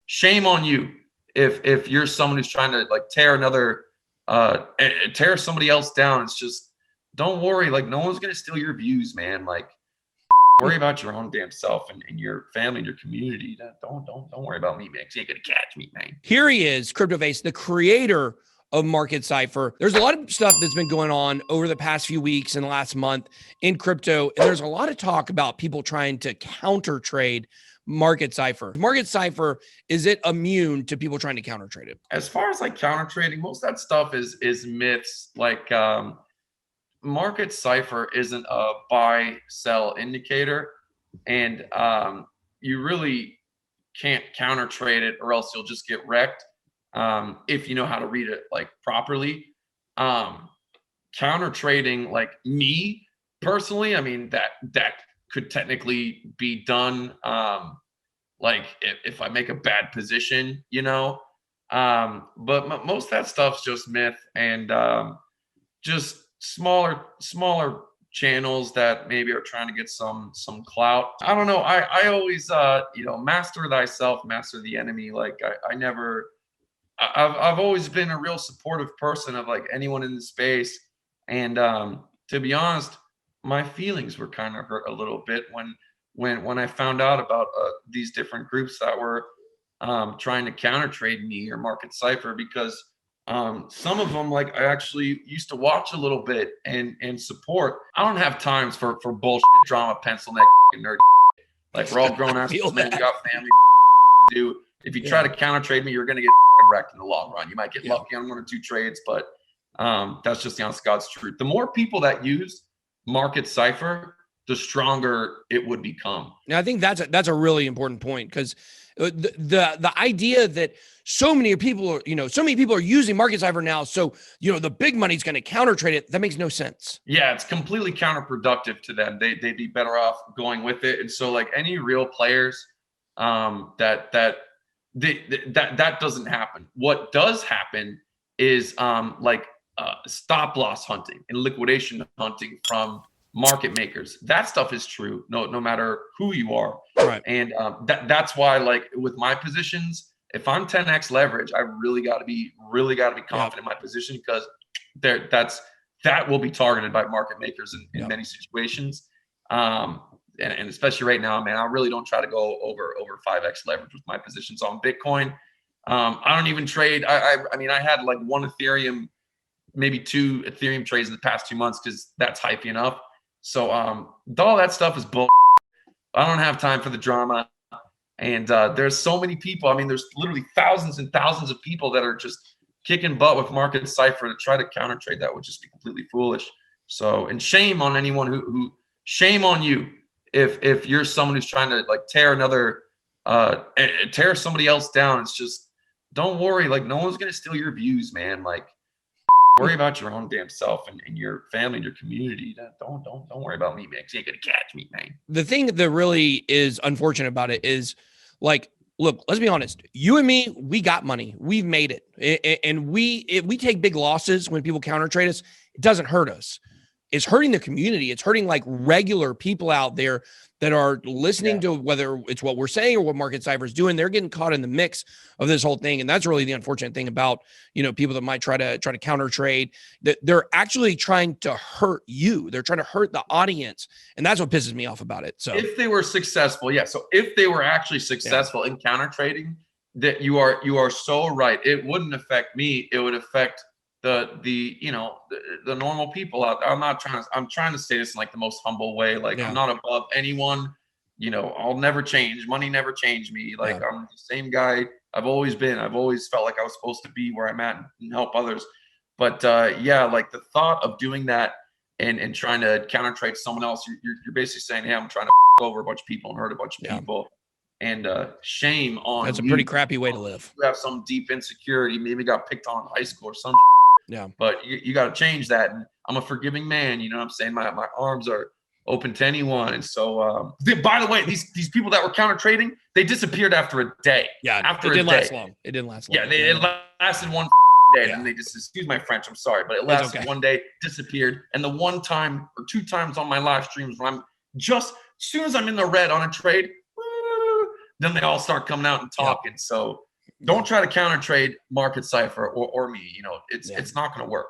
shame on you if you're someone who's trying to like tear somebody else down. It's just, don't worry, like no one's gonna steal your views, man. Like worry about your own damn self and your family and your community. Don't worry about me, man, because you ain't gonna catch me, man. Here he is, CryptoFace, the creator of Market Cipher. There's a lot of stuff that's been going on over the past few weeks and the last month in crypto, and there's a lot of talk about people trying to counter trade Market Cipher. Market Cipher, is it immune to people trying to counter trade it? As far as like counter trading, most of that stuff is myths. Like Market Cipher isn't a buy sell indicator, and you really can't counter trade it, or else you'll just get wrecked. If you know how to read it like properly. Counter trading, like me personally, I mean that could technically be done like if I make a bad position, you know. But most of that stuff's just myth, and just smaller channels that maybe are trying to get some clout. I don't know. I always master thyself, master the enemy. Like I've always been a real supportive person of like anyone in the space, and to be honest, my feelings were kind of hurt a little bit when I found out about these different groups that were trying to counter trade me or Market Cipher, because some of them, like, I actually used to watch a little bit and support. I don't have times for bullshit drama, pencil neck, fucking nerdy. Like, we're all grown ass men, we got families to do. If you try to counter trade me, you're gonna get fucking wrecked in the long run. You might get lucky on 1 or 2 trades, but that's just the honest God's truth. The more people that use Market Cipher, the stronger it would become. Now, I think that's a really important point, because the idea that so many people are using Market Cipher now, so the big money's going to counter trade it. That makes no sense. Yeah, it's completely counterproductive to them. They'd be better off going with it. And so, like, any real players, that doesn't happen. What does happen is stop loss hunting and liquidation hunting from market makers. That stuff is true, no matter who you are. Right. And that's why, like, with my positions, if I'm 10x leverage, I really got to be confident in my position, because that will be targeted by market makers in many situations. And especially right now, man, I really don't try to go over 5x leverage with my positions on Bitcoin. I don't even trade. I mean, I had like 1 Ethereum, maybe 2 Ethereum trades in the past 2 months, because that's hypey enough. So all that stuff is bull. I don't have time for the drama. And there's so many people. I mean, there's literally thousands and thousands of people that are just kicking butt with Market Cipher to try to counter trade. That would just be completely foolish. So, and shame on anyone who shame on you if you're someone who's trying to like tear somebody else down. It's just, don't worry, like no one's gonna steal your views, man. Like, worry about your own damn self and your family and your community. Don't worry about me, man, because you ain't gonna catch me, man. The thing that really is unfortunate about it is, like, look, let's be honest. You and me, we got money. We've made it. And we take big losses when people counter trade us. It doesn't hurt us. It's hurting the community. It's hurting like regular people out there that are listening to whether it's what we're saying or what Market Cipher is doing. They're getting caught in the mix of this whole thing. And that's really the unfortunate thing about, people that might try to counter trade, that they're actually trying to hurt you. They're trying to hurt the audience. And that's what pisses me off about it. So if they were successful, so if they were actually successful in counter trading, that you are so right. It wouldn't affect me. It would affect the normal people out there. I'm trying to say this in like the most humble way. Like, I'm not above anyone. I'll never change. Money never changed me. Like, I'm the same guy I've always been. I've always felt like I was supposed to be where I'm at and help others. But like the thought of doing that and trying to counter trade someone else, you're basically saying, hey, I'm trying to over a bunch of people and hurt a bunch of people. And shame on that's a pretty crappy way to live. You have some deep insecurity, maybe got picked on in high school or some. But you got to change that. And I'm a forgiving man. You know what I'm saying? My arms are open to anyone. And so, by the way, these people that were counter trading, they disappeared after a day. It didn't last long. It didn't last long. It lasted 1 day. And they just, excuse my French, I'm sorry, but it lasted 1 day, disappeared. And the 1 time or 2 times on my live streams when I'm just, as soon as I'm in the red on a trade, then they all start coming out and talking. So don't try to counter trade market Cipher or me. You know, it's not going to work.